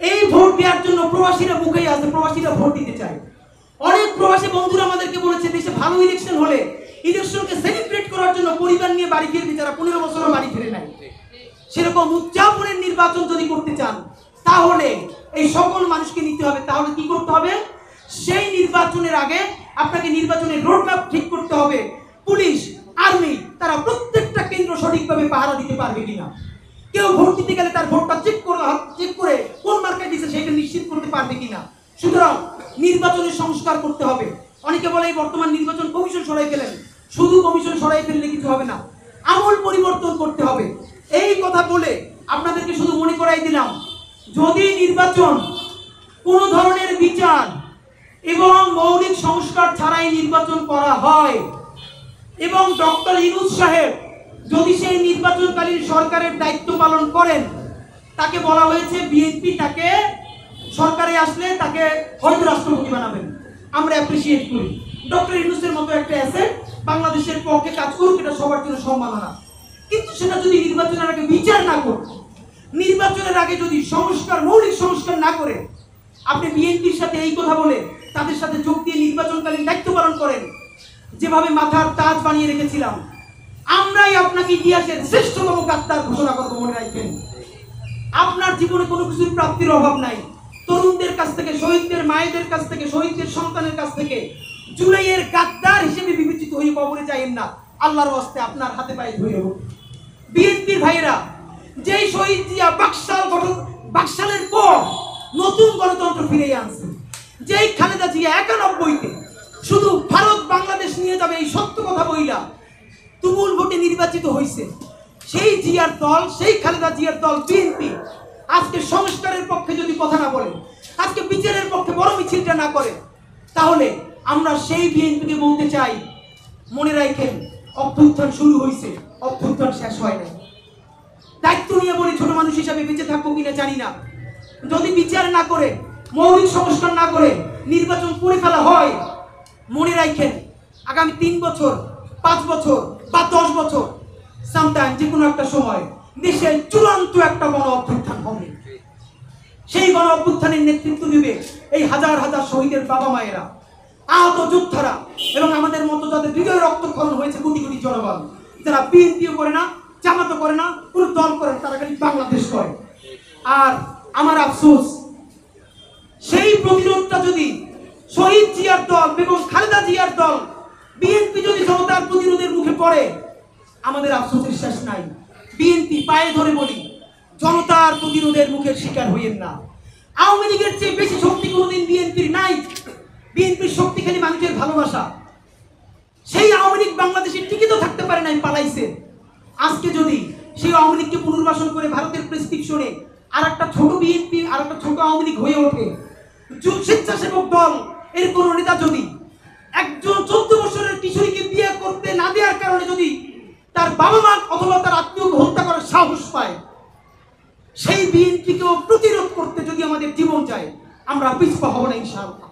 এই ভোট দেওয়ার জন্য প্রবাসীরা মুখেই আছে, প্রবাসীরা ভোট দিতে চায়। অনেক প্রবাসী বন্ধুরা আমাদেরকে বলেছে দেশে ভালো ইলেকশন হলে ইলেকশনকে সেলিব্রেট করার জন্য পরিবার নিয়ে বাড়ি ফিরবে, যারা 15 বছরও বাড়ি ফিরে নাই। সেরকম উদযাপনের নির্বাচন যদি করতে চান তাহলে এই সকল মানুষকে নিতে হবে। তাহলে কি করতে হবে? সেই নির্বাচনের আগে আপনাকে নির্বাচনের রোডম্যাপ ঠিক করতে হবে। পুলিশ, আর্মি তারা প্রত্যেকটা কেন্দ্র সঠিকভাবে পাহারা দিতে পারবে কিনা, কেউ ভোট দিতে গেলে তার ভোটটা চেক করে কোন মার্কায় দিচ্ছে সেটা নিশ্চিত করতে পারবে কিনা। সুতরাং নির্বাচনের সংস্কার করতে হবে। অনেকে বলে এই বর্তমান নির্বাচন কমিশন সরাই ফেলেন। শুধু কমিশন সরাই ফেললে কিছু হবে না, আমল পরিবর্তন করতে হবে। এই কথা বলে আপনাদেরকে শুধু মনে করাই দিলাম, যদি নির্বাচন কোনো ধরনের বিচার এবং মৌলিক সংস্কার ছাড়াই নির্বাচন করা হয় এবং ডক্টর ইউনূস সাহেব যদি সেই নির্বাচনকালীন সরকারের দায়িত্ব পালন করেন, তাকে বলা হয়েছে বিএনপি তাকে সরকারে আসলে তাকে হয়তো রাষ্ট্রপতি বানাবেন। আমরা অ্যাপ্রিসিয়েট করি। ডক্টর ইউনূসের মতো একটা অ্যাসেট বাংলাদেশের পক্ষে কাজ করুক, এটা সবার জন্য সম্মাননা। কিন্তু সেটা যদি নির্বাচনের আগে বিচার না করে, নির্বাচনের আগে যদি সংস্কার, মৌলিক সংস্কার না করে আপনি বিএনপির সাথে এই কথা বলে তাদের সাথে যোগ দিয়ে নির্বাচনকালীন দায়িত্ব পালন করেন, যেভাবে মাথার তাজ বানিয়ে রেখেছিলাম, আমরাই আপনাকে ইতিহাসের শ্রেষ্ঠতম গাদ্দার ঘোষণা করবো। মনে রাখবেন, আপনার জীবনে কোনো কিছুর প্রাপ্তির অভাব নাই। তরুণদের কাছ থেকে, শহীদদের মায়েদের কাছ থেকে, শহীদদের সন্তানের কাছ থেকে জুলাইয়ের গাদ্দার হিসেবে বিবেচিত হয়ে কবরে যাইয়েন না। আল্লাহর ওয়াস্তে আপনার হাতে পায়ে ধরে হোক। বিএনপির ভাইয়েরা, যেই শহীদ জিয়া বাকশালের পর নতুন গণতন্ত্র ফিরে আনছে, যেই খালেদা জিয়া 91-তে শুধু ভারত বাংলাদেশ নিয়ে যাবে এই সত্য কথা বইলা তুমুল ভোটে নির্বাচিত হয়েছে, সেই জিয়ার দল, সেই খালেদা জিয়ার দল বিএনপি আজকে সংস্কারের পক্ষে যদি কথা না বলে, আজকে বিচারের পক্ষে বড় মিছিলটা না করে, তাহলে আমরা সেই বিএনপিকে বলতে চাই, মনে রাখেন অভ্যুত্থান শুরু হয়েছে, অভ্যুত্থান শেষ হয় না। দায়িত্ব নিয়ে বলি, ছোট মানুষ হিসাবে বেঁচে থাকবো কিনা জানি না, যদি বিচার না করে, মৌলিক সংস্কার না করে নির্বাচন করে ফেলা হয়, মনে রাখেন আগামী 3 বছর, 5 বছর বা 10 বছর সামটাইম, যে কোনো একটা সময় দেশে চূড়ান্ত একটা গণ অভ্যুত্থান হবে। সেই গণ অভ্যুত্থানের নেতৃত্ব দিবে এই হাজার হাজার শহীদের বাবা মায়েরা, আহত যোদ্ধারা এবং আমাদের মতো যাদের হৃদয় রক্তক্ষরণ হয়েছে কোটি কোটি জনগণ, যারা বিএনপিও করে না, জামাতও করে না, কোনো দল করে না, তারা খালি বাংলাদেশ করে। আর আমার আফসোস, সেই প্রতিরোধটা যদি শহীদ জিয়ার দল এবং খালেদা জিয়ার দল বিএনপি যদি জনতার প্রতিরোধের মুখে পড়ে, আমাদের আফসোসের শেষ নাই। বিএনপি পায়ে ধরে বলি, জনতার প্রতিরোধের মুখের শিকার হইয়েন না। আওয়ামী লীগের চেয়ে বেশি শক্তি কোনোদিন বিএনপির নাই। বিএনপির শক্তি খালি মানুষের ভালোবাসা। সেই আওয়ামী লীগ বাংলাদেশে টিকিত থাকতে পারে নাই, পালাইছে। আজকে যদি সেই আওয়ামী লীগকে পুনর্বাসন করে ভারতের প্রেসক্রিপশনে আর একটা ছোট বিএনপি, আর একটা ছোট আওয়ামী লীগ হয়ে ওঠে, স্বেচ্ছাসেবক দল এর কোন নেতা যদি একজন 14 বছরের কিশোরীকে বিয়ে করতে না দেওয়ার কারণে যদি তার বাবা মা অথবা তার আত্মীয়কে হত্যা করার সাহস পায়, সেই বিএনপিকেও প্রতিরোধ করতে যদি আমাদের জীবন চায়, আমরা পিছপা হব না ইনশাআল্লাহ।